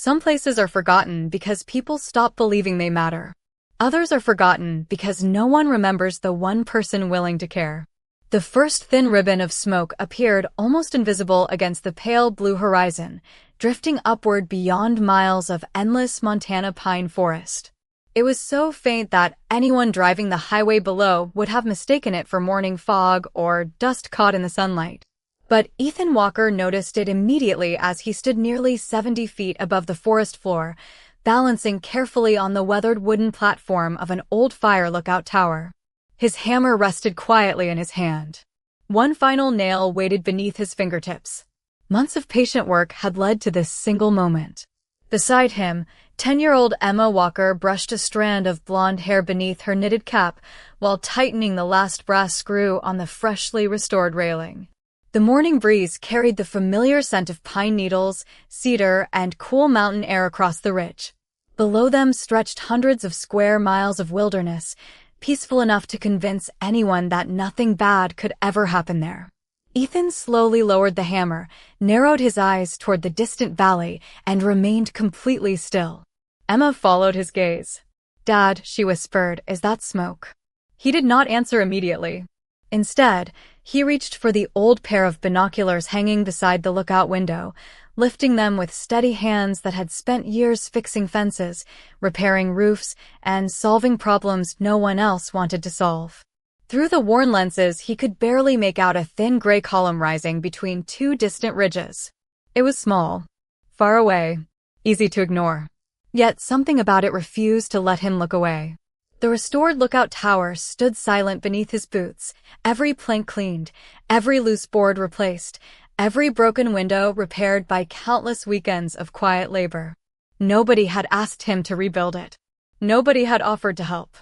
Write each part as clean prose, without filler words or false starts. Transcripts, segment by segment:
Some places are forgotten because people stop believing they matter. Others are forgotten because no one remembers the one person willing to care. The first thin ribbon of smoke appeared almost invisible against the pale blue horizon, drifting upward beyond miles of endless Montana pine forest. It was so faint that anyone driving the highway below would have mistaken it for morning fog or dust caught in the sunlight. But Ethan Walker noticed it immediately as he stood nearly 70 feet above the forest floor, balancing carefully on the weathered wooden platform of an old fire lookout tower. His hammer rested quietly in his hand. One final nail waited beneath his fingertips. Months of patient work had led to this single moment. Beside him, 10-year-old Emma Walker brushed a strand of blonde hair beneath her knitted cap while tightening the last brass screw on the freshly restored railing. The morning breeze carried the familiar scent of pine needles, cedar, and cool mountain air across the ridge. Below them stretched hundreds of square miles of wilderness, peaceful enough to convince anyone that nothing bad could ever happen there. Ethan slowly lowered the hammer, narrowed his eyes toward the distant valley, and remained completely still. Emma followed his gaze. "Dad," she whispered, "is that smoke?" He did not answer immediately. Instead, he reached for the old pair of binoculars hanging beside the lookout window, lifting them with steady hands that had spent years fixing fences, repairing roofs, and solving problems no one else wanted to solve. Through the worn lenses, he could barely make out a thin gray column rising between two distant ridges. It was small, far away, easy to ignore. Yet something about it refused to let him look away. The restored lookout tower stood silent beneath his boots, every plank cleaned, every loose board replaced, every broken window repaired by countless weekends of quiet labor. Nobody had asked him to rebuild it. Nobody had offered to help.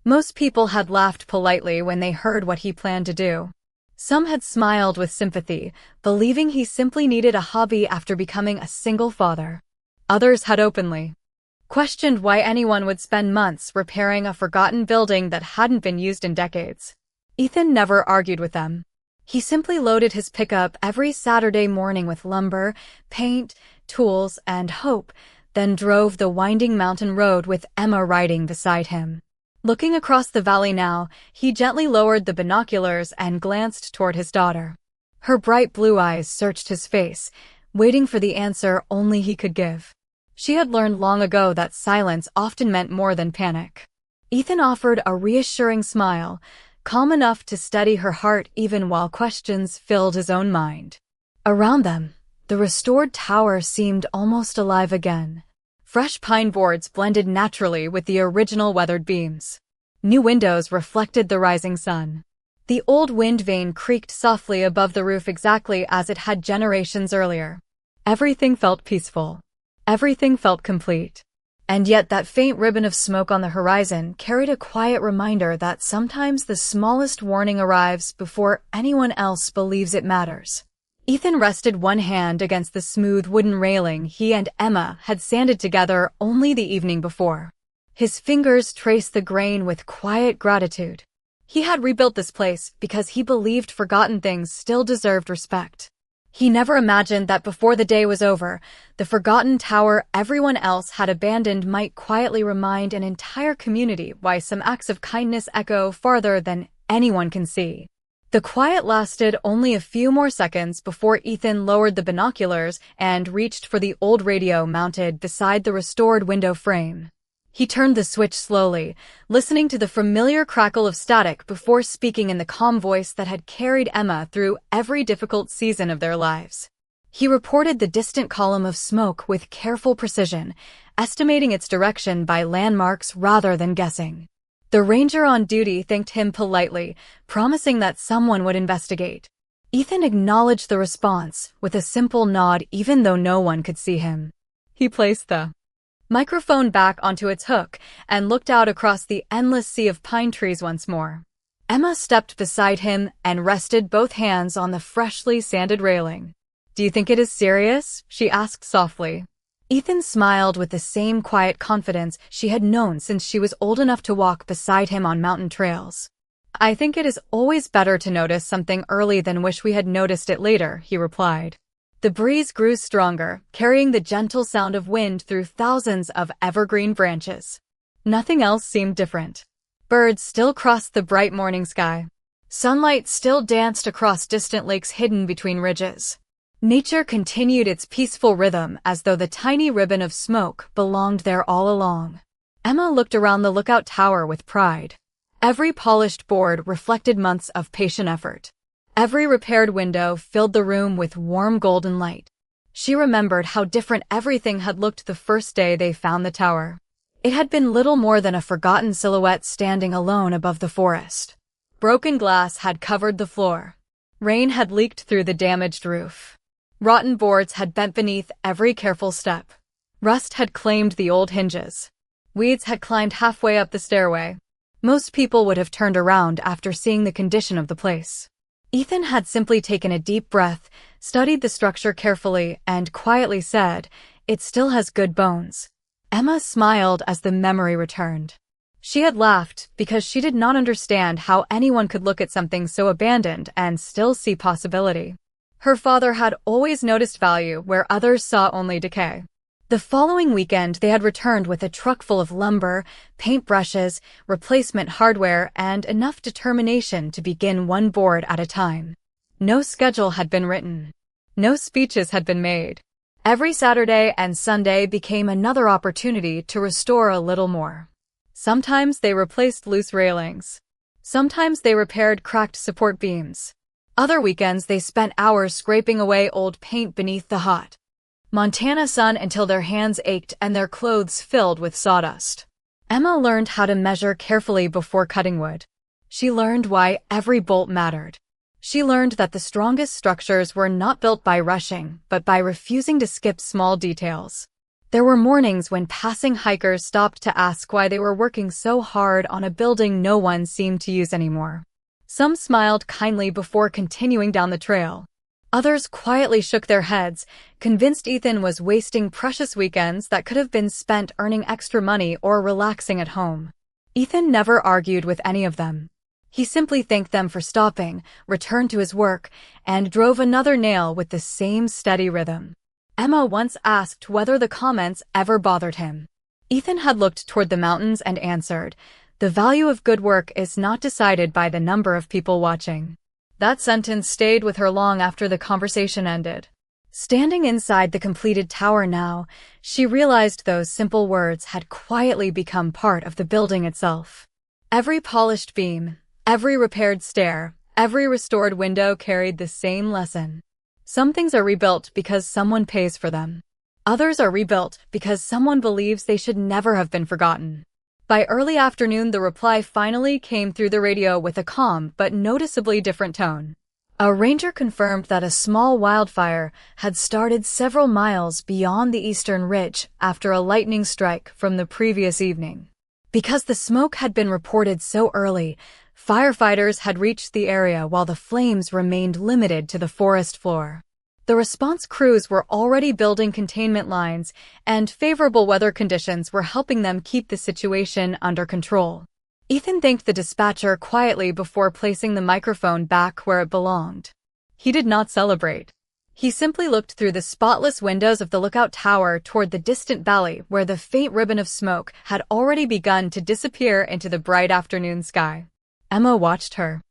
Most people had laughed politely when they heard what he planned to do. Some had smiled with sympathy, believing he simply needed a hobby after becoming a single father. Others had openly questioned why anyone would spend months repairing a forgotten building that hadn't been used in decades. Ethan never argued with them. He simply loaded his pickup every Saturday morning with lumber, paint, tools, and hope, then drove the winding mountain road with Emma riding beside him. Looking across the valley now, he gently lowered the binoculars and glanced toward his daughter. Her bright blue eyes searched his face, waiting for the answer only he could give. She had learned long ago that silence often meant more than panic. Ethan offered a reassuring smile, calm enough to steady her heart even while questions filled his own mind. Around them, the restored tower seemed almost alive again. Fresh pine boards blended naturally with the original weathered beams. New windows reflected the rising sun. The old wind vane creaked softly above the roof exactly as it had generations earlier. Everything felt peaceful. Everything felt complete. And yet that faint ribbon of smoke on the horizon carried a quiet reminder that sometimes the smallest warning arrives before anyone else believes it matters. Ethan rested one hand against the smooth wooden railing he and Emma had sanded together only the evening before. His fingers traced the grain with quiet gratitude. He had rebuilt this place because he believed forgotten things still deserved respect. He never imagined that before the day was over, the forgotten tower everyone else had abandoned might quietly remind an entire community why some acts of kindness echo farther than anyone can see. The quiet lasted only a few more seconds before Ethan lowered the binoculars and reached for the old radio mounted beside the restored window frame. He turned the switch slowly, listening to the familiar crackle of static before speaking in the calm voice that had carried Emma through every difficult season of their lives. He reported the distant column of smoke with careful precision, estimating its direction by landmarks rather than guessing. The ranger on duty thanked him politely, promising that someone would investigate. Ethan acknowledged the response with a simple nod even though no one could see him. He placed the microphone back onto its hook and looked out across the endless sea of pine trees once more. Emma stepped beside him and rested both hands on the freshly sanded railing. "Do you think it is serious?" she asked softly. Ethan smiled with the same quiet confidence she had known since she was old enough to walk beside him on mountain trails. "I think it is always better to notice something early than wish we had noticed it later," he replied. The breeze grew stronger, carrying the gentle sound of wind through thousands of evergreen branches. Nothing else seemed different. Birds still crossed the bright morning sky. Sunlight still danced across distant lakes hidden between ridges. Nature continued its peaceful rhythm as though the tiny ribbon of smoke belonged there all along. Emma looked around the lookout tower with pride. Every polished board reflected months of patient effort. Every repaired window filled the room with warm golden light. She remembered how different everything had looked the first day they found the tower. It had been little more than a forgotten silhouette standing alone above the forest. Broken glass had covered the floor. Rain had leaked through the damaged roof. Rotten boards had bent beneath every careful step. Rust had claimed the old hinges. Weeds had climbed halfway up the stairway. Most people would have turned around after seeing the condition of the place. Ethan had simply taken a deep breath, studied the structure carefully, and quietly said, "It still has good bones." Emma smiled as the memory returned. She had laughed because she did not understand how anyone could look at something so abandoned and still see possibility. Her father had always noticed value where others saw only decay. The following weekend, they had returned with a truck full of lumber, paintbrushes, replacement hardware, and enough determination to begin one board at a time. No schedule had been written. No speeches had been made. Every Saturday and Sunday became another opportunity to restore a little more. Sometimes they replaced loose railings. Sometimes they repaired cracked support beams. Other weekends they spent hours scraping away old paint beneath the hot Montana sun until their hands ached and their clothes filled with sawdust. Emma learned how to measure carefully before cutting wood. She learned why every bolt mattered. She learned that the strongest structures were not built by rushing, but by refusing to skip small details. There were mornings when passing hikers stopped to ask why they were working so hard on a building no one seemed to use anymore. Some smiled kindly before continuing down the trail. Others quietly shook their heads, convinced Ethan was wasting precious weekends that could have been spent earning extra money or relaxing at home. Ethan never argued with any of them. He simply thanked them for stopping, returned to his work, and drove another nail with the same steady rhythm. Emma once asked whether the comments ever bothered him. Ethan had looked toward the mountains and answered, "The value of good work is not decided by the number of people watching." That sentence stayed with her long after the conversation ended. Standing inside the completed tower now, she realized those simple words had quietly become part of the building itself. Every polished beam, every repaired stair, every restored window carried the same lesson. Some things are rebuilt because someone pays for them. Others are rebuilt because someone believes they should never have been forgotten. By early afternoon, the reply finally came through the radio with a calm but noticeably different tone. A ranger confirmed that a small wildfire had started several miles beyond the eastern ridge after a lightning strike from the previous evening. Because the smoke had been reported so early, firefighters had reached the area while the flames remained limited to the forest floor. The response crews were already building containment lines, and favorable weather conditions were helping them keep the situation under control. Ethan thanked the dispatcher quietly before placing the microphone back where it belonged. He did not celebrate. He simply looked through the spotless windows of the lookout tower toward the distant valley where the faint ribbon of smoke had already begun to disappear into the bright afternoon sky. Emma watched her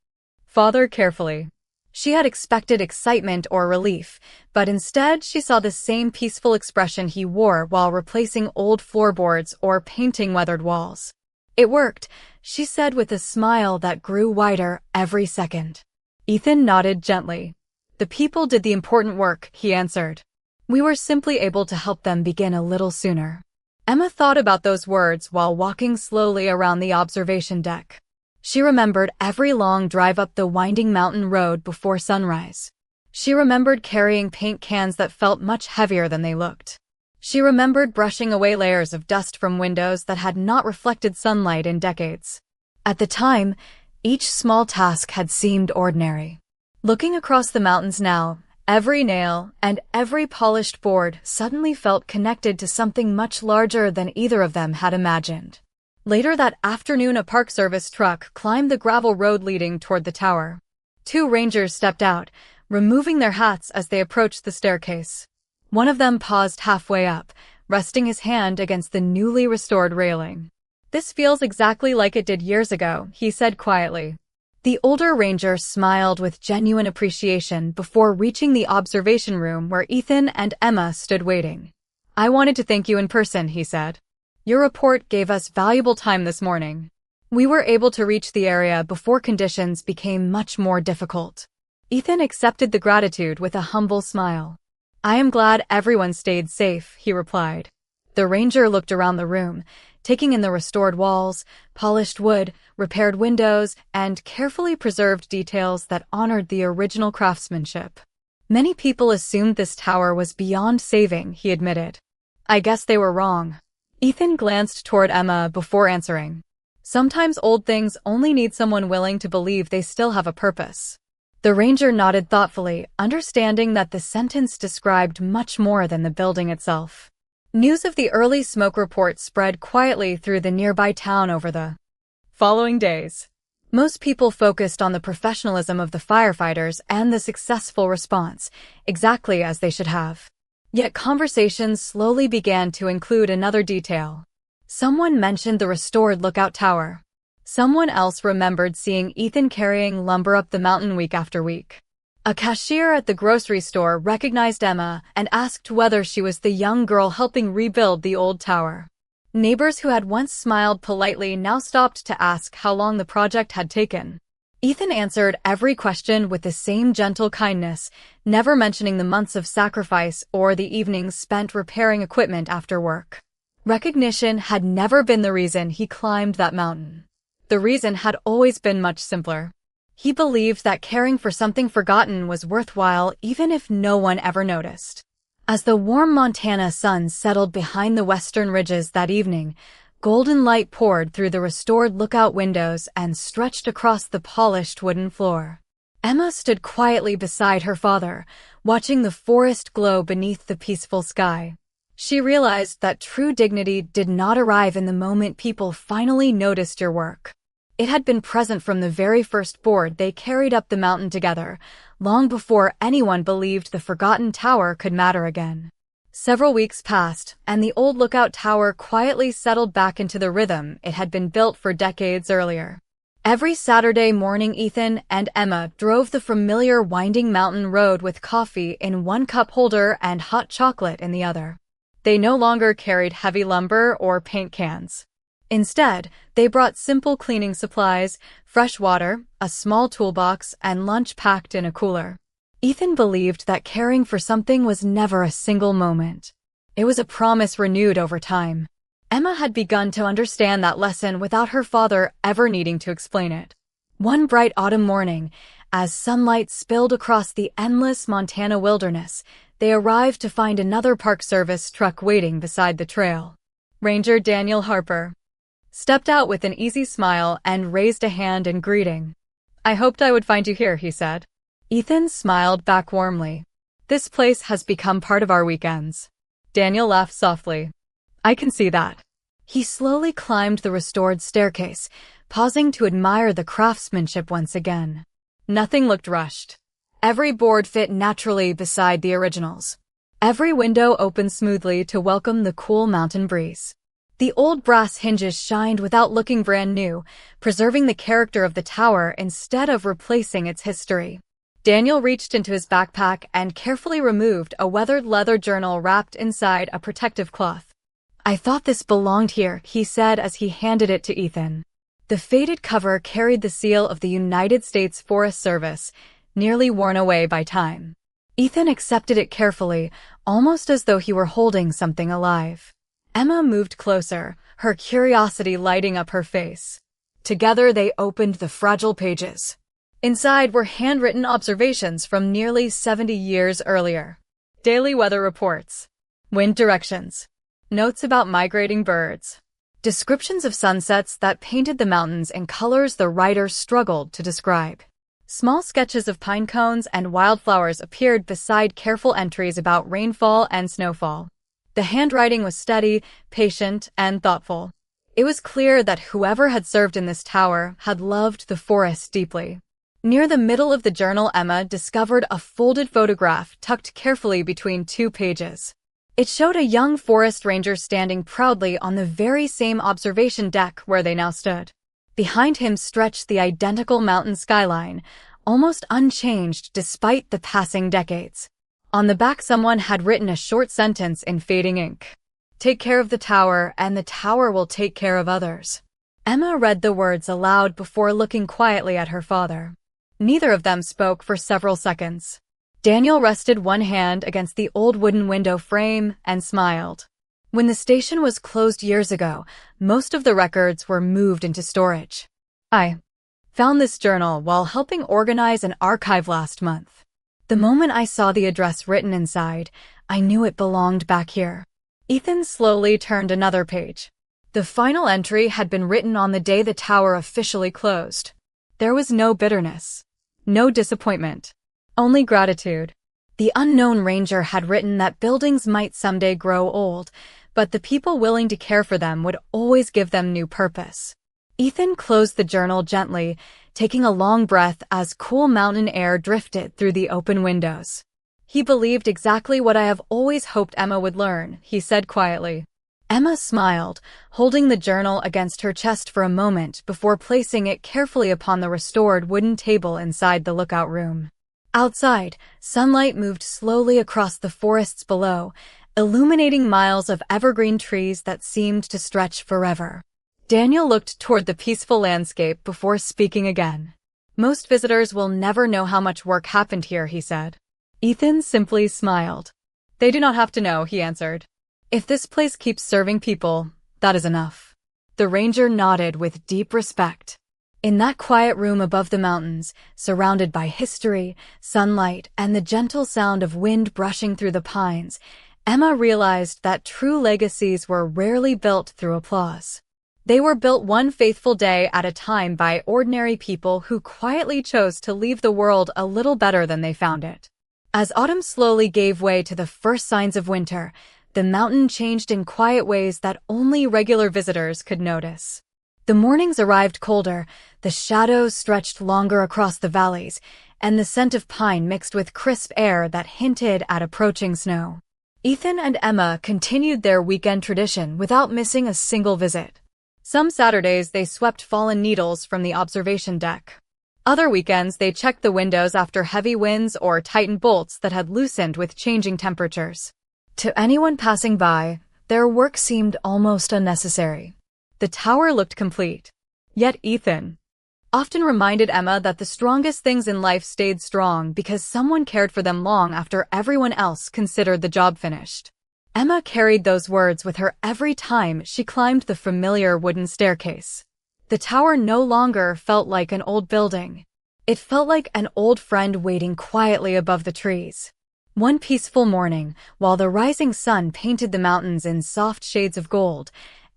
father carefully. She had expected excitement or relief, but instead she saw the same peaceful expression he wore while replacing old floorboards or painting weathered walls. "It worked," she said with a smile that grew wider every second. Ethan nodded gently. "The people did the important work," he answered. "We were simply able to help them begin a little sooner." Emma thought about those words while walking slowly around the observation deck. She remembered every long drive up the winding mountain road before sunrise. She remembered carrying paint cans that felt much heavier than they looked. She remembered brushing away layers of dust from windows that had not reflected sunlight in decades. At the time, each small task had seemed ordinary. Looking across the mountains now, every nail and every polished board suddenly felt connected to something much larger than either of them had imagined. Later that afternoon, a Park Service truck climbed the gravel road leading toward the tower. Two rangers stepped out, removing their hats as they approached the staircase. One of them paused halfway up, resting his hand against the newly restored railing. "This feels exactly like it did years ago," he said quietly. The older ranger smiled with genuine appreciation before reaching the observation room where Ethan and Emma stood waiting. "I wanted to thank you in person," he said. "Your report gave us valuable time this morning. We were able to reach the area before conditions became much more difficult." Ethan accepted the gratitude with a humble smile. "I am glad everyone stayed safe," he replied. The ranger looked around the room, taking in the restored walls, polished wood, repaired windows, and carefully preserved details that honored the original craftsmanship. "Many people assumed this tower was beyond saving," he admitted. "I guess they were wrong." Ethan glanced toward Emma before answering. "Sometimes old things only need someone willing to believe they still have a purpose." The ranger nodded thoughtfully, understanding that the sentence described much more than the building itself. News of the early smoke report spread quietly through the nearby town over the following days. Most people focused on the professionalism of the firefighters and the successful response, exactly as they should have. Yet conversations slowly began to include another detail. Someone mentioned the restored lookout tower. Someone else remembered seeing Ethan carrying lumber up the mountain week after week. A cashier at the grocery store recognized Emma and asked whether she was the young girl helping rebuild the old tower. Neighbors who had once smiled politely now stopped to ask how long the project had taken. Ethan answered every question with the same gentle kindness, never mentioning the months of sacrifice or the evenings spent repairing equipment after work. Recognition had never been the reason he climbed that mountain. The reason had always been much simpler. He believed that caring for something forgotten was worthwhile even if no one ever noticed. As the warm Montana sun settled behind the western ridges that evening, golden light poured through the restored lookout windows and stretched across the polished wooden floor. Emma stood quietly beside her father, watching the forest glow beneath the peaceful sky. She realized that true dignity did not arrive in the moment people finally noticed your work. It had been present from the very first board they carried up the mountain together, long before anyone believed the forgotten tower could matter again. Several weeks passed, and the old lookout tower quietly settled back into the rhythm it had been built for decades earlier. Every Saturday morning, Ethan and Emma drove the familiar winding mountain road with coffee in one cup holder and hot chocolate in the other. They no longer carried heavy lumber or paint cans. Instead, they brought simple cleaning supplies, fresh water, a small toolbox, and lunch packed in a cooler. Ethan believed that caring for something was never a single moment. It was a promise renewed over time. Emma had begun to understand that lesson without her father ever needing to explain it. One bright autumn morning, as sunlight spilled across the endless Montana wilderness, they arrived to find another Park Service truck waiting beside the trail. Ranger Daniel Harper stepped out with an easy smile and raised a hand in greeting. "I hoped I would find you here," he said. Ethan smiled back warmly. "This place has become part of our weekends." Daniel laughed softly. "I can see that." He slowly climbed the restored staircase, pausing to admire the craftsmanship once again. Nothing looked rushed. Every board fit naturally beside the originals. Every window opened smoothly to welcome the cool mountain breeze. The old brass hinges shined without looking brand new, preserving the character of the tower instead of replacing its history. Daniel reached into his backpack and carefully removed a weathered leather journal wrapped inside a protective cloth. "I thought this belonged here," he said as he handed it to Ethan. The faded cover carried the seal of the United States Forest Service, nearly worn away by time. Ethan accepted it carefully, almost as though he were holding something alive. Emma moved closer, her curiosity lighting up her face. Together they opened the fragile pages. Inside were handwritten observations from nearly 70 years earlier. Daily weather reports, wind directions, notes about migrating birds, descriptions of sunsets that painted the mountains in colors the writer struggled to describe. Small sketches of pine cones and wildflowers appeared beside careful entries about rainfall and snowfall. The handwriting was steady, patient, and thoughtful. It was clear that whoever had served in this tower had loved the forest deeply. Near the middle of the journal, Emma discovered a folded photograph tucked carefully between two pages. It showed a young forest ranger standing proudly on the very same observation deck where they now stood. Behind him stretched the identical mountain skyline, almost unchanged despite the passing decades. On the back, someone had written a short sentence in fading ink. "Take care of the tower, and the tower will take care of others." Emma read the words aloud before looking quietly at her father. Neither of them spoke for several seconds. Daniel rested one hand against the old wooden window frame and smiled. When the station was closed years ago, most of the records were moved into storage. "I found this journal while helping organize an archive last month. The moment I saw the address written inside, I knew it belonged back here." Ethan slowly turned another page. The final entry had been written on the day the tower officially closed. There was no bitterness, no disappointment, only gratitude. The unknown ranger had written that buildings might someday grow old, but the people willing to care for them would always give them new purpose. Ethan closed the journal gently, taking a long breath as cool mountain air drifted through the open windows. "He believed exactly what I have always hoped Emma would learn," he said quietly. Emma smiled, holding the journal against her chest for a moment before placing it carefully upon the restored wooden table inside the lookout room. Outside, sunlight moved slowly across the forests below, illuminating miles of evergreen trees that seemed to stretch forever. Daniel looked toward the peaceful landscape before speaking again. "Most visitors will never know how much work happened here," he said. Ethan simply smiled. "They do not have to know," he answered. "If this place keeps serving people, that is enough." The ranger nodded with deep respect. In that quiet room above the mountains, surrounded by history, sunlight, and the gentle sound of wind brushing through the pines, Emma realized that true legacies were rarely built through applause. They were built one faithful day at a time by ordinary people who quietly chose to leave the world a little better than they found it. As autumn slowly gave way to the first signs of winter, the mountain changed in quiet ways that only regular visitors could notice. The mornings arrived colder, the shadows stretched longer across the valleys, and the scent of pine mixed with crisp air that hinted at approaching snow. Ethan and Emma continued their weekend tradition without missing a single visit. Some Saturdays they swept fallen needles from the observation deck. Other weekends they checked the windows after heavy winds or tightened bolts that had loosened with changing temperatures. To anyone passing by, their work seemed almost unnecessary. The tower looked complete. Yet Ethan often reminded Emma that the strongest things in life stayed strong because someone cared for them long after everyone else considered the job finished. Emma carried those words with her every time she climbed the familiar wooden staircase. The tower no longer felt like an old building. It felt like an old friend waiting quietly above the trees. One peaceful morning, while the rising sun painted the mountains in soft shades of gold,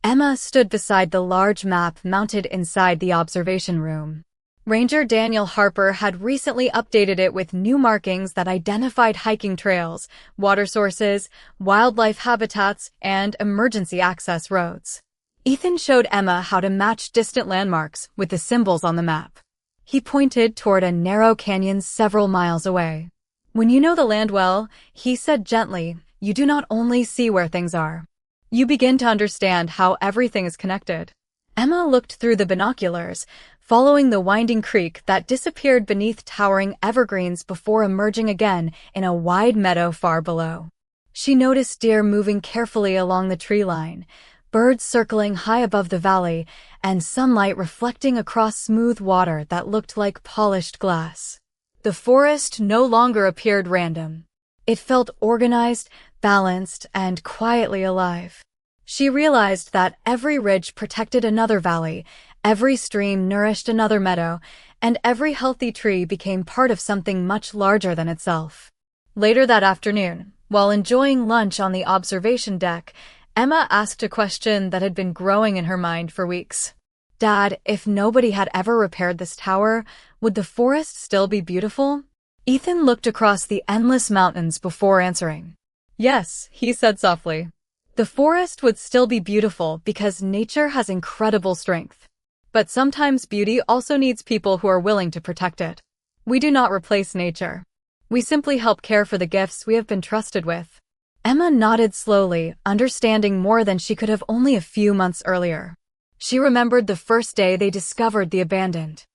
Emma stood beside the large map mounted inside the observation room. Ranger Daniel Harper had recently updated it with new markings that identified hiking trails, water sources, wildlife habitats, and emergency access roads. Ethan showed Emma how to match distant landmarks with the symbols on the map. He pointed toward a narrow canyon several miles away. "When you know the land well," he said gently, "you do not only see where things are. You begin to understand how everything is connected." Emma looked through the binoculars, following the winding creek that disappeared beneath towering evergreens before emerging again in a wide meadow far below. She noticed deer moving carefully along the tree line, birds circling high above the valley, and sunlight reflecting across smooth water that looked like polished glass. The forest no longer appeared random. It felt organized, balanced, and quietly alive. She realized that every ridge protected another valley, every stream nourished another meadow, and every healthy tree became part of something much larger than itself. Later that afternoon, while enjoying lunch on the observation deck, Emma asked a question that had been growing in her mind for weeks. "Dad, if nobody had ever repaired this tower, would the forest still be beautiful?" Ethan looked across the endless mountains before answering. "Yes," he said softly. "The forest would still be beautiful because nature has incredible strength. But sometimes beauty also needs people who are willing to protect it." We do not replace nature. We simply help care for the gifts we have been trusted with. Emma nodded slowly, understanding more than she could have only a few months earlier. She remembered the first day they discovered the abandoned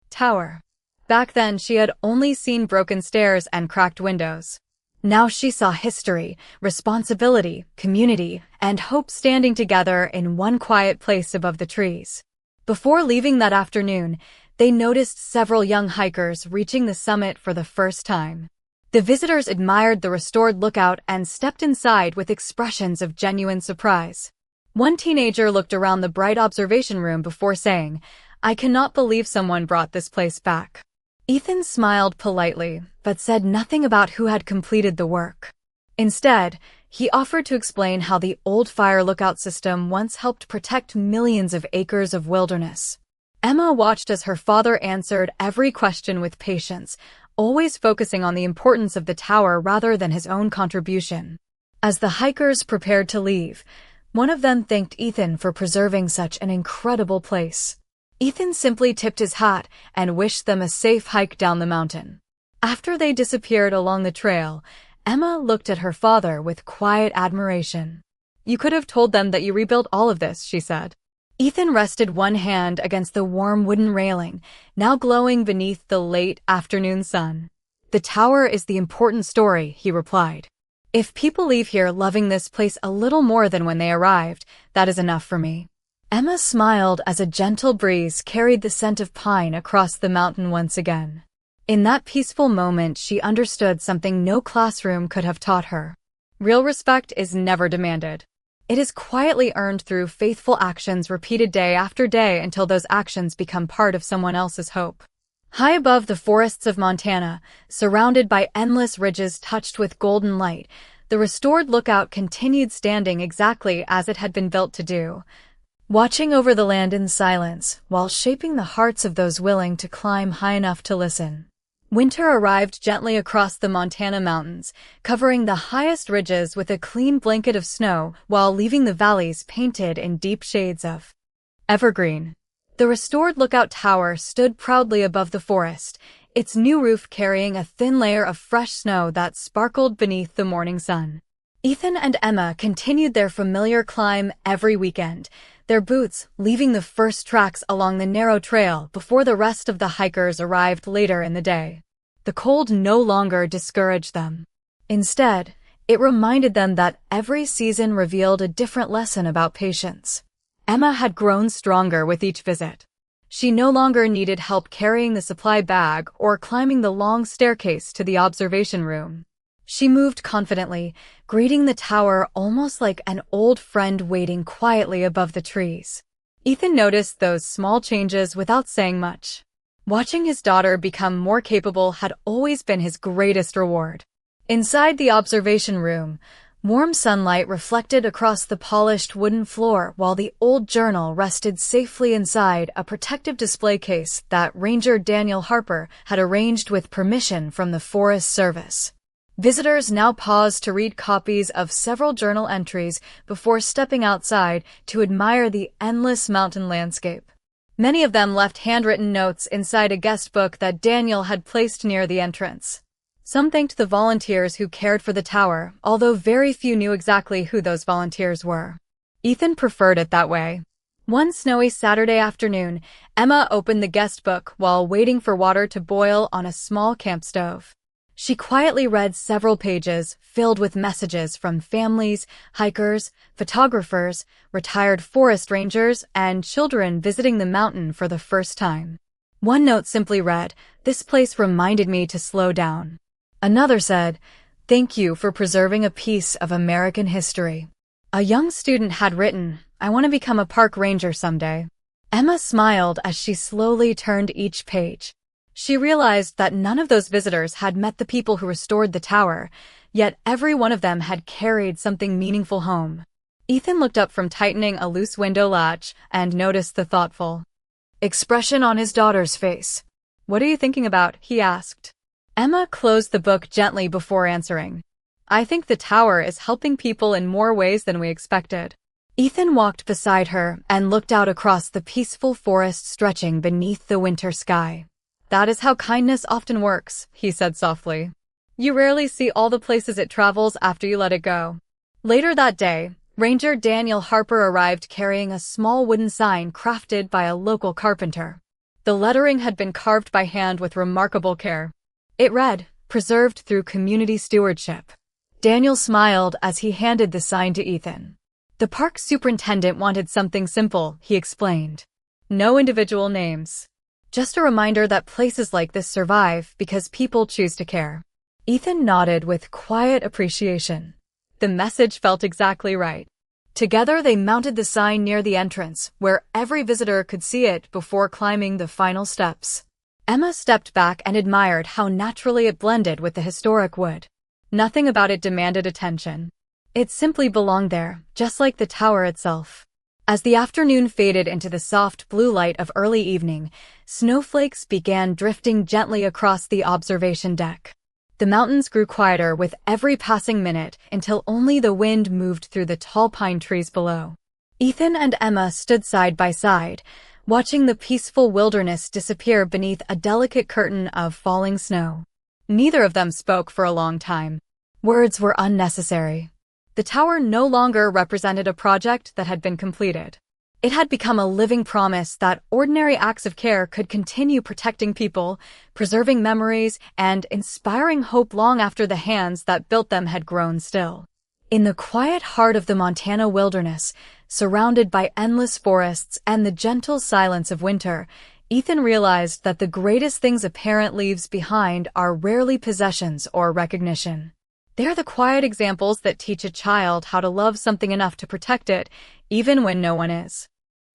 tower. Back then, she had only seen broken stairs and cracked windows. Now she saw history, responsibility, community, and hope standing together in one quiet place above the trees. Before leaving that afternoon, they noticed several young hikers reaching the summit for the first time. The visitors admired the restored lookout and stepped inside with expressions of genuine surprise. One teenager looked around the bright observation room before saying, "I cannot believe someone brought this place back." Ethan smiled politely, but said nothing about who had completed the work. Instead, he offered to explain how the old fire lookout system once helped protect millions of acres of wilderness. Emma watched as her father answered every question with patience, always focusing on the importance of the tower rather than his own contribution. As the hikers prepared to leave, one of them thanked Ethan for preserving such an incredible place. Ethan simply tipped his hat and wished them a safe hike down the mountain. After they disappeared along the trail, Emma looked at her father with quiet admiration. "You could have told them that you rebuilt all of this," she said. Ethan rested one hand against the warm wooden railing, now glowing beneath the late afternoon sun. "The tower is the important story," he replied. "If people leave here loving this place a little more than when they arrived, that is enough for me." Emma smiled as a gentle breeze carried the scent of pine across the mountain once again. In that peaceful moment, she understood something no classroom could have taught her. Real respect is never demanded. It is quietly earned through faithful actions repeated day after day until those actions become part of someone else's hope. High above the forests of Montana, surrounded by endless ridges touched with golden light, the restored lookout continued standing exactly as it had been built to do, watching over the land in silence while shaping the hearts of those willing to climb high enough to listen. Winter arrived gently across the Montana mountains, covering the highest ridges with a clean blanket of snow while leaving the valleys painted in deep shades of evergreen. The restored lookout tower stood proudly above the forest, its new roof carrying a thin layer of fresh snow that sparkled beneath the morning sun. Ethan and Emma continued their familiar climb every weekend, their boots leaving the first tracks along the narrow trail before the rest of the hikers arrived later in the day. The cold no longer discouraged them. Instead, it reminded them that every season revealed a different lesson about patience. Emma had grown stronger with each visit. She no longer needed help carrying the supply bag or climbing the long staircase to the observation room. She moved confidently, greeting the tower almost like an old friend waiting quietly above the trees. Ethan noticed those small changes without saying much. Watching his daughter become more capable had always been his greatest reward. Inside the observation room, warm sunlight reflected across the polished wooden floor while the old journal rested safely inside a protective display case that Ranger Daniel Harper had arranged with permission from the Forest Service. Visitors now paused to read copies of several journal entries before stepping outside to admire the endless mountain landscape. Many of them left handwritten notes inside a guest book that Daniel had placed near the entrance. Some thanked the volunteers who cared for the tower, although very few knew exactly who those volunteers were. Ethan preferred it that way. One snowy Saturday afternoon, Emma opened the guest book while waiting for water to boil on a small camp stove. She quietly read several pages filled with messages from families, hikers, photographers, retired forest rangers, and children visiting the mountain for the first time. One note simply read, "This place reminded me to slow down." Another said, "Thank you for preserving a piece of American history." A young student had written, "I want to become a park ranger someday." Emma smiled as she slowly turned each page. She realized that none of those visitors had met the people who restored the tower, yet every one of them had carried something meaningful home. Ethan looked up from tightening a loose window latch and noticed the thoughtful expression on his daughter's face. "What are you thinking about?" he asked. Emma closed the book gently before answering. "I think the tower is helping people in more ways than we expected." Ethan walked beside her and looked out across the peaceful forest stretching beneath the winter sky. That is how kindness often works, he said softly. You rarely see all the places it travels after you let it go. Later that day, Ranger Daniel Harper arrived carrying a small wooden sign crafted by a local carpenter. The lettering had been carved by hand with remarkable care. It read, "Preserved through community stewardship." Daniel smiled as he handed the sign to Ethan. The park superintendent wanted something simple, he explained. No individual names. Just a reminder that places like this survive because people choose to care. Ethan nodded with quiet appreciation. The message felt exactly right. Together they mounted the sign near the entrance, where every visitor could see it before climbing the final steps. Emma stepped back and admired how naturally it blended with the historic wood. Nothing about it demanded attention. It simply belonged there, just like the tower itself. As the afternoon faded into the soft blue light of early evening, snowflakes began drifting gently across the observation deck. The mountains grew quieter with every passing minute until only the wind moved through the tall pine trees below. Ethan and Emma stood side by side, watching the peaceful wilderness disappear beneath a delicate curtain of falling snow. Neither of them spoke for a long time. Words were unnecessary. The tower no longer represented a project that had been completed. It had become a living promise that ordinary acts of care could continue protecting people, preserving memories, and inspiring hope long after the hands that built them had grown still. In the quiet heart of the Montana wilderness, surrounded by endless forests and the gentle silence of winter, Ethan realized that the greatest things a parent leaves behind are rarely possessions or recognition. They're the quiet examples that teach a child how to love something enough to protect it, even when no one is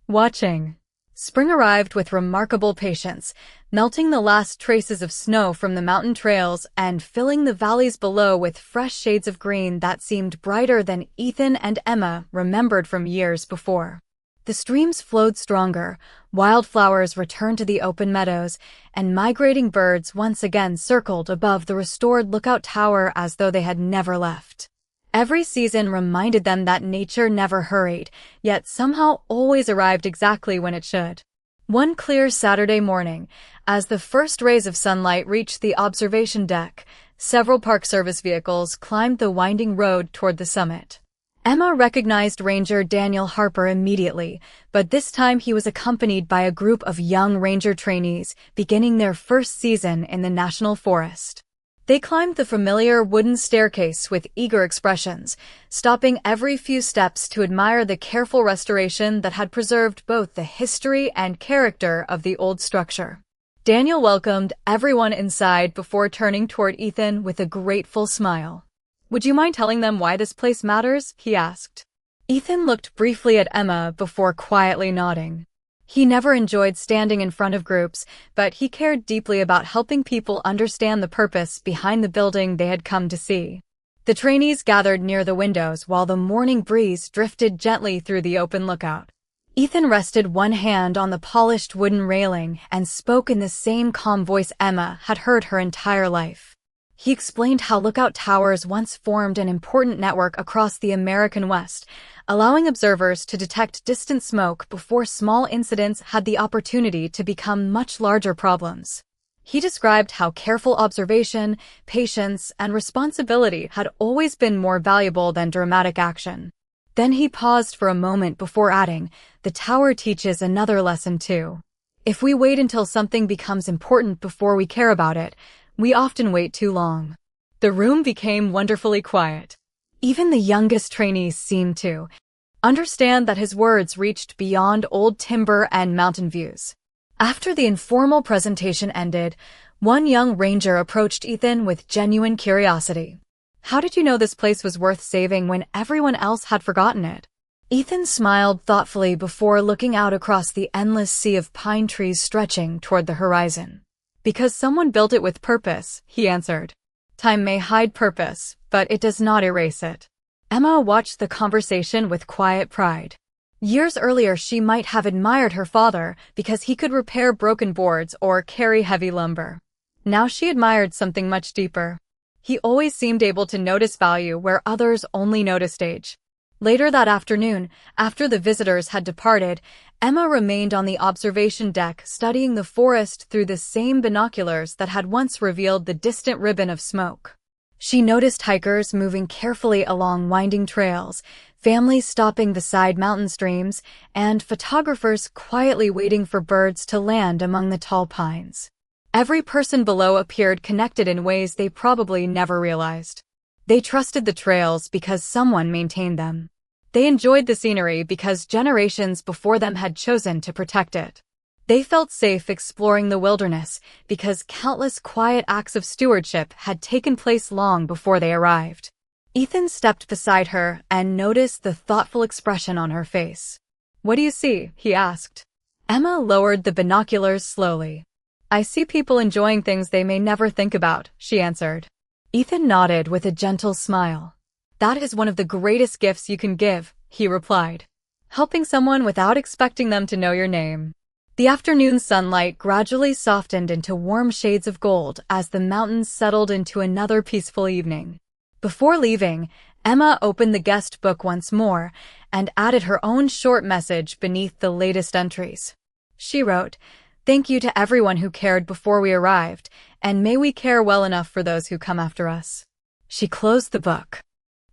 watching. Spring arrived with remarkable patience, melting the last traces of snow from the mountain trails and filling the valleys below with fresh shades of green that seemed brighter than Ethan and Emma remembered from years before. The streams flowed stronger, wildflowers returned to the open meadows, and migrating birds once again circled above the restored lookout tower as though they had never left. Every season reminded them that nature never hurried, yet somehow always arrived exactly when it should. One clear Saturday morning, as the first rays of sunlight reached the observation deck, several Park Service vehicles climbed the winding road toward the summit. Emma recognized Ranger Daniel Harper immediately, but this time he was accompanied by a group of young ranger trainees beginning their first season in the National Forest. They climbed the familiar wooden staircase with eager expressions, stopping every few steps to admire the careful restoration that had preserved both the history and character of the old structure. Daniel welcomed everyone inside before turning toward Ethan with a grateful smile. "Would you mind telling them why this place matters?" he asked. Ethan looked briefly at Emma before quietly nodding. He never enjoyed standing in front of groups, but he cared deeply about helping people understand the purpose behind the building they had come to see. The trainees gathered near the windows while the morning breeze drifted gently through the open lookout. Ethan rested one hand on the polished wooden railing and spoke in the same calm voice Emma had heard her entire life. He explained how lookout towers once formed an important network across the American West, allowing observers to detect distant smoke before small incidents had the opportunity to become much larger problems. He described how careful observation, patience, and responsibility had always been more valuable than dramatic action. Then he paused for a moment before adding, "The tower teaches another lesson too. If we wait until something becomes important before we care about it, we often wait too long." The room became wonderfully quiet. Even the youngest trainees seemed to understand that his words reached beyond old timber and mountain views. After the informal presentation ended, one young ranger approached Ethan with genuine curiosity. "How did you know this place was worth saving when everyone else had forgotten it?" Ethan smiled thoughtfully before looking out across the endless sea of pine trees stretching toward the horizon. "Because someone built it with purpose," he answered. "Time may hide purpose, but it does not erase it." Emma watched the conversation with quiet pride. Years earlier she might have admired her father because he could repair broken boards or carry heavy lumber. Now she admired something much deeper. He always seemed able to notice value where others only noticed age. Later that afternoon, after the visitors had departed, Emma remained on the observation deck studying the forest through the same binoculars that had once revealed the distant ribbon of smoke. She noticed hikers moving carefully along winding trails, families stopping beside mountain streams, and photographers quietly waiting for birds to land among the tall pines. Every person below appeared connected in ways they probably never realized. They trusted the trails because someone maintained them. They enjoyed the scenery because generations before them had chosen to protect it. They felt safe exploring the wilderness because countless quiet acts of stewardship had taken place long before they arrived. Ethan stepped beside her and noticed the thoughtful expression on her face. "What do you see?" he asked. Emma lowered the binoculars slowly. "I see people enjoying things they may never think about," she answered. Ethan nodded with a gentle smile. "That is one of the greatest gifts you can give," he replied. "Helping someone without expecting them to know your name." The afternoon sunlight gradually softened into warm shades of gold as the mountains settled into another peaceful evening. Before leaving, Emma opened the guest book once more and added her own short message beneath the latest entries. She wrote, "Thank you to everyone who cared before we arrived, and may we care well enough for those who come after us." She closed the book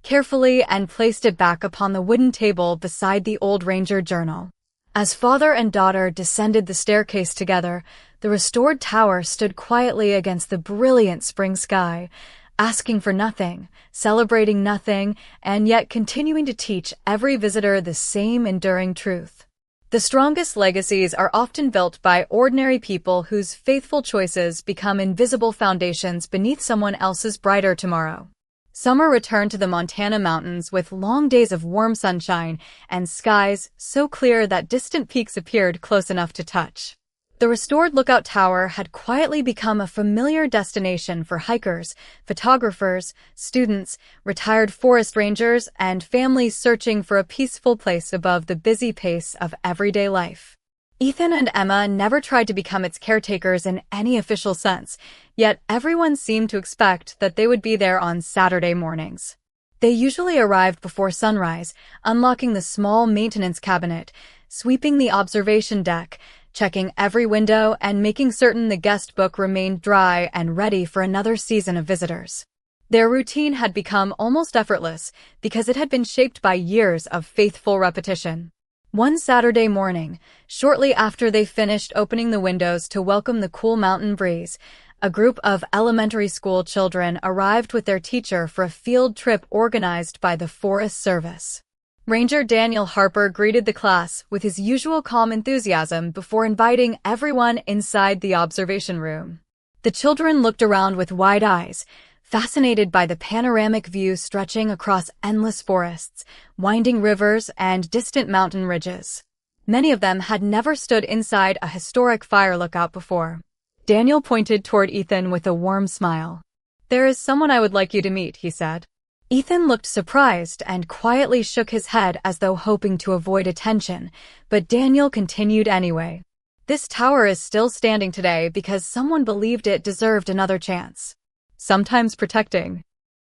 carefully and placed it back upon the wooden table beside the old ranger journal. As father and daughter descended the staircase together, the restored tower stood quietly against the brilliant spring sky, asking for nothing, celebrating nothing, and yet continuing to teach every visitor the same enduring truth. The strongest legacies are often built by ordinary people whose faithful choices become invisible foundations beneath someone else's brighter tomorrow. Summer returned to the Montana mountains with long days of warm sunshine and skies so clear that distant peaks appeared close enough to touch. The restored lookout tower had quietly become a familiar destination for hikers, photographers, students, retired forest rangers, and families searching for a peaceful place above the busy pace of everyday life. Ethan and Emma never tried to become its caretakers in any official sense, yet everyone seemed to expect that they would be there on Saturday mornings. They usually arrived before sunrise, unlocking the small maintenance cabinet, sweeping the observation deck, checking every window, and making certain the guest book remained dry and ready for another season of visitors. Their routine had become almost effortless because it had been shaped by years of faithful repetition. One Saturday morning, shortly after they finished opening the windows to welcome the cool mountain breeze, a group of elementary school children arrived with their teacher for a field trip organized by the Forest Service. Ranger Daniel Harper greeted the class with his usual calm enthusiasm before inviting everyone inside the observation room. The children looked around with wide eyes, fascinated by the panoramic view stretching across endless forests, winding rivers, and distant mountain ridges. Many of them had never stood inside a historic fire lookout before. Daniel pointed toward Ethan with a warm smile. "There is someone I would like you to meet," he said. Ethan looked surprised and quietly shook his head as though hoping to avoid attention, but Daniel continued anyway. "This tower is still standing today because someone believed it deserved another chance. Sometimes protecting.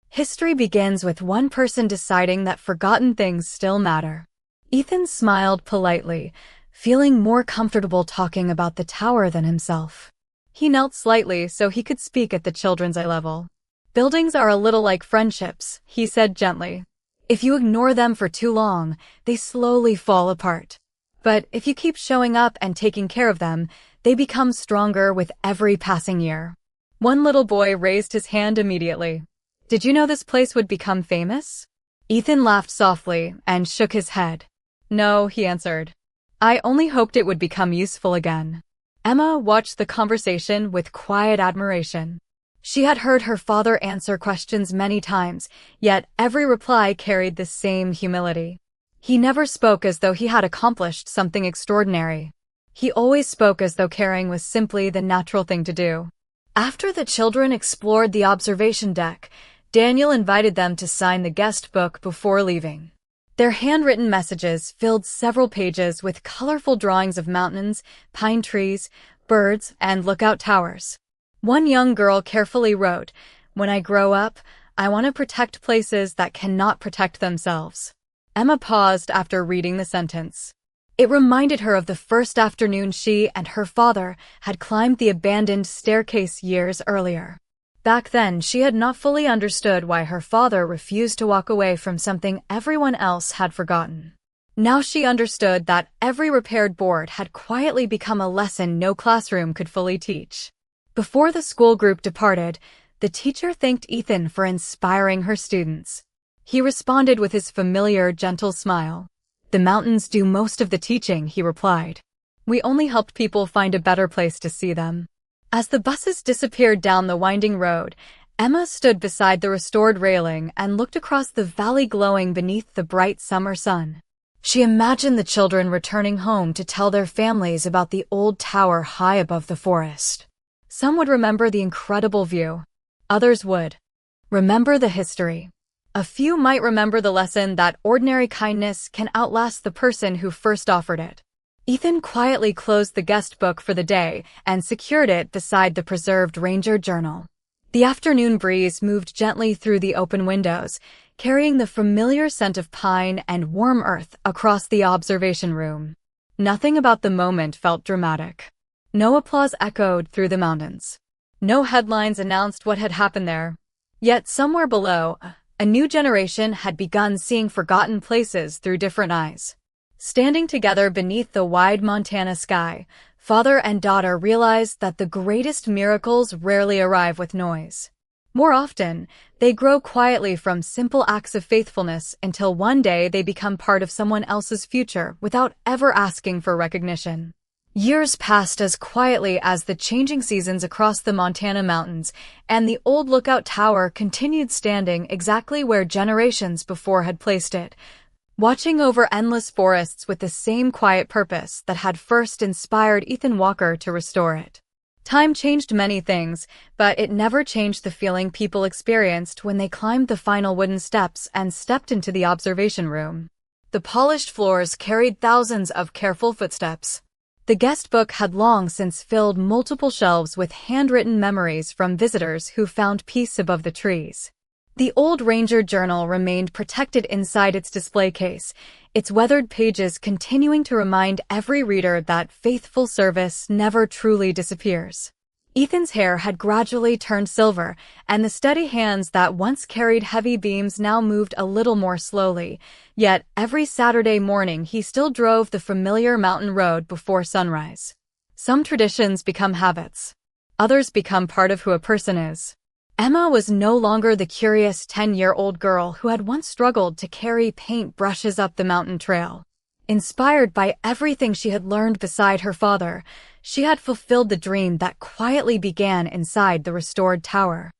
History begins with one person deciding that forgotten things still matter." Ethan smiled politely, feeling more comfortable talking about the tower than himself. He knelt slightly so he could speak at the children's eye level. "Buildings are a little like friendships," he said gently. "If you ignore them for too long, they slowly fall apart. But if you keep showing up and taking care of them, they become stronger with every passing year." One little boy raised his hand immediately. "Did you know this place would become famous?" Ethan laughed softly and shook his head. "No," he answered. "I only hoped it would become useful again." Emma watched the conversation with quiet admiration. She had heard her father answer questions many times, yet every reply carried the same humility. He never spoke as though he had accomplished something extraordinary. He always spoke as though caring was simply the natural thing to do. After the children explored the observation deck, Daniel invited them to sign the guest book before leaving. Their handwritten messages filled several pages with colorful drawings of mountains, pine trees, birds, and lookout towers. One young girl carefully wrote, "When I grow up, I want to protect places that cannot protect themselves." Emma paused after reading the sentence. It reminded her of the first afternoon she and her father had climbed the abandoned staircase years earlier. Back then, she had not fully understood why her father refused to walk away from something everyone else had forgotten. Now she understood that every repaired board had quietly become a lesson no classroom could fully teach. Before the school group departed, the teacher thanked Ethan for inspiring her students. He responded with his familiar, gentle smile. "The mountains do most of the teaching," he replied. "We only helped people find a better place to see them." As the buses disappeared down the winding road, Emma stood beside the restored railing and looked across the valley glowing beneath the bright summer sun. She imagined the children returning home to tell their families about the old tower high above the forest. Some would remember the incredible view. Others would remember the history. A few might remember the lesson that ordinary kindness can outlast the person who first offered it. Ethan quietly closed the guest book for the day and secured it beside the preserved Ranger journal. The afternoon breeze moved gently through the open windows, carrying the familiar scent of pine and warm earth across the observation room. Nothing about the moment felt dramatic. No applause echoed through the mountains. No headlines announced what had happened there. Yet somewhere below, a new generation had begun seeing forgotten places through different eyes. Standing together beneath the wide Montana sky, father and daughter realized that the greatest miracles rarely arrive with noise. More often, they grow quietly from simple acts of faithfulness until one day they become part of someone else's future without ever asking for recognition. Years passed as quietly as the changing seasons across the Montana mountains, and the old lookout tower continued standing exactly where generations before had placed it, watching over endless forests with the same quiet purpose that had first inspired Ethan Walker to restore it. Time changed many things, but it never changed the feeling people experienced when they climbed the final wooden steps and stepped into the observation room. The polished floors carried thousands of careful footsteps. The guest book had long since filled multiple shelves with handwritten memories from visitors who found peace above the trees. The old Ranger journal remained protected inside its display case, its weathered pages continuing to remind every reader that faithful service never truly disappears. Ethan's hair had gradually turned silver, and the steady hands that once carried heavy beams now moved a little more slowly. Yet every Saturday morning he still drove the familiar mountain road before sunrise. Some traditions become habits. Others become part of who a person is. Emma was no longer the curious 10-year-old girl who had once struggled to carry paint brushes up the mountain trail. Inspired by everything she had learned beside her father, she had fulfilled the dream that quietly began inside the restored tower.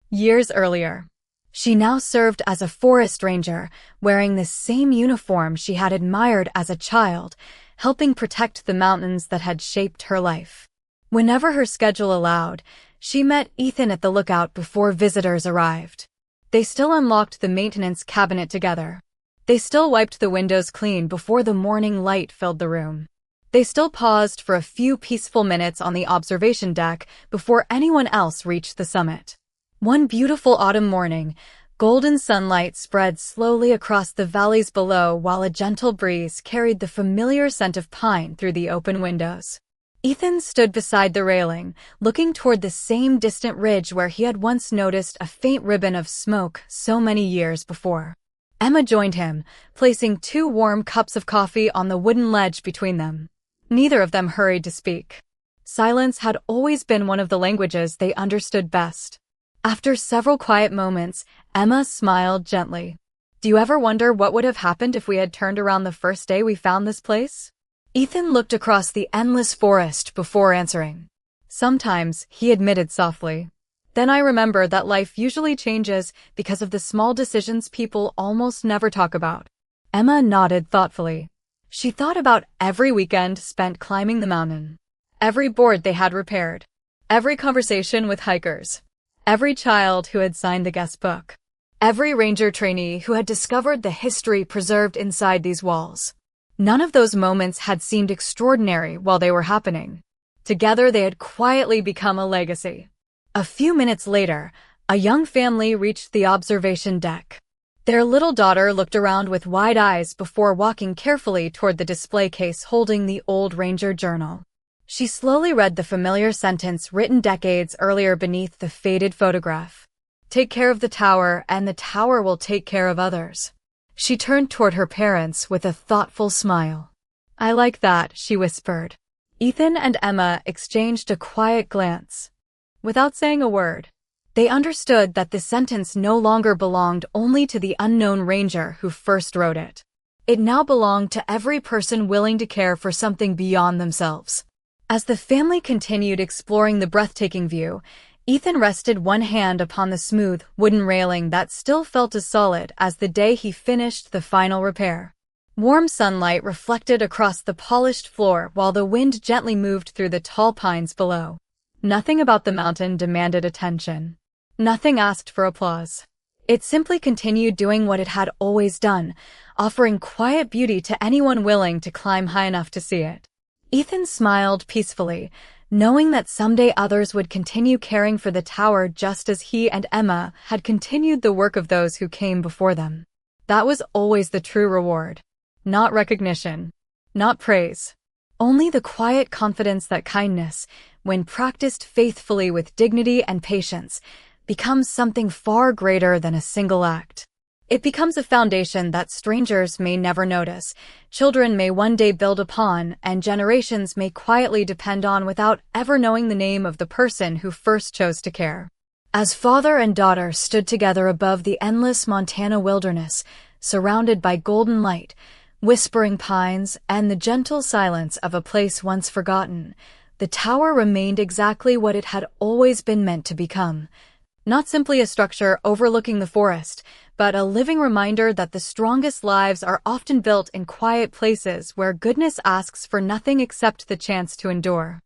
Years earlier, she now served as a forest ranger, wearing the same uniform she had admired as a child, helping protect the mountains that had shaped her life. Whenever her schedule allowed, she met Ethan at the lookout before visitors arrived. They still unlocked the maintenance cabinet together. They still wiped the windows clean before the morning light filled the room. They still paused for a few peaceful minutes on the observation deck before anyone else reached the summit. One beautiful autumn morning, golden sunlight spread slowly across the valleys below while a gentle breeze carried the familiar scent of pine through the open windows. Ethan stood beside the railing, looking toward the same distant ridge where he had once noticed a faint ribbon of smoke so many years before. Emma joined him, placing 2 warm cups of coffee on the wooden ledge between them. Neither of them hurried to speak. Silence had always been one of the languages they understood best. After several quiet moments, Emma smiled gently. "Do you ever wonder what would have happened if we had turned around the first day we found this place?" Ethan looked across the endless forest before answering. "Sometimes," he admitted softly. "Then I remember that life usually changes because of the small decisions people almost never talk about." Emma nodded thoughtfully. She thought about every weekend spent climbing the mountain, every board they had repaired, every conversation with hikers, every child who had signed the guest book, every ranger trainee who had discovered the history preserved inside these walls. None of those moments had seemed extraordinary while they were happening. Together they had quietly become a legacy. A few minutes later, a young family reached the observation deck. Their little daughter looked around with wide eyes before walking carefully toward the display case holding the old ranger journal. She slowly read the familiar sentence written decades earlier beneath the faded photograph. "Take care of the tower, and the tower will take care of others." She turned toward her parents with a thoughtful smile. "I like that," she whispered. Ethan and Emma exchanged a quiet glance. Without saying a word, they understood that the sentence no longer belonged only to the unknown ranger who first wrote it. It now belonged to every person willing to care for something beyond themselves. As the family continued exploring the breathtaking view, Ethan rested one hand upon the smooth wooden railing that still felt as solid as the day he finished the final repair. Warm sunlight reflected across the polished floor while the wind gently moved through the tall pines below. Nothing about the mountain demanded attention. Nothing asked for applause. It simply continued doing what it had always done, offering quiet beauty to anyone willing to climb high enough to see it. Ethan smiled peacefully, knowing that someday others would continue caring for the tower just as he and Emma had continued the work of those who came before them. That was always the true reward. Not recognition, not praise. Only the quiet confidence that kindness, when practiced faithfully with dignity and patience, becomes something far greater than a single act. It becomes a foundation that strangers may never notice, children may one day build upon, and generations may quietly depend on without ever knowing the name of the person who first chose to care. As father and daughter stood together above the endless Montana wilderness, surrounded by golden light, whispering pines, and the gentle silence of a place once forgotten, the tower remained exactly what it had always been meant to become. Not simply a structure overlooking the forest, but a living reminder that the strongest lives are often built in quiet places where goodness asks for nothing except the chance to endure.